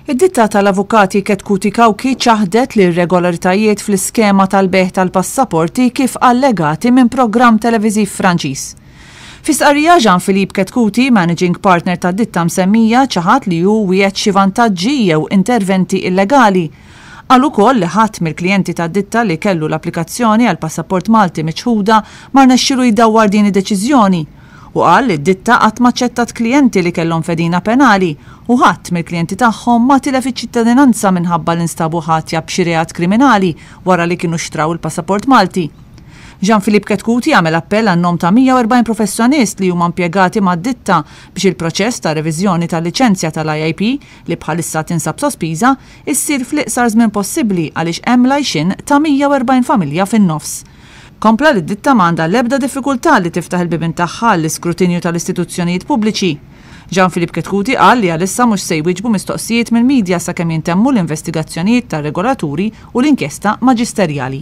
Id-ditta tal-avukati Ketkuti Kawki ċaħdet li irregolaritajiet fl-iskema tal-beħ tal-passaporti kif allegati minn programm televiżiv Franċiż. Fi stqarrija Jean-Philippe Ketkuti, managing partner tad-ditta msemmija, ċaħat li hu wieħed xi vantaġġi jew interventi illegali. Qal ukoll li ħadd mill-klijenti tad-ditta li kellu l-applikazzjoni għal passaport Malti miċħuda ma rnexxielu jdawwar din id-deċiżjoni. U qal li d-ditta qatt ma ċċettat klijenti li kellhom fedina penali u ħadd mill-klijenti tagħhom ma tilef iċ-ċittadinanza minħabba li nstabu ħatja b'xi reat kriminali wara li kienu xtraw il-passaport Malti. Jean-Philippe Ketkuti għamel appell għan-nom ta' 140 professjonist li huma impjegati mad-ditta biex il-proċess ta' reviżjoni tal-liċenzja tal-IIP li bħalissa tinsab sospiża issir fl-iqsar żmien possibbli għaliex hemm lgħajxin ta' 140 familja fin-nofs. Kompla li d-ditta m'għandha l-ebda diffikultà li tiftaħ il-bibin tagħha l-iskrutinju tal-istituzzjonijiet pubbliċi. Jean-Philippe Ketkuti qal li għalissa mhux se jwieġbu mistoqsijiet mill-midja sakemm jintemmu l-investigazzjonijiet tar-regolaturi u l-inkjesta maġisterjali.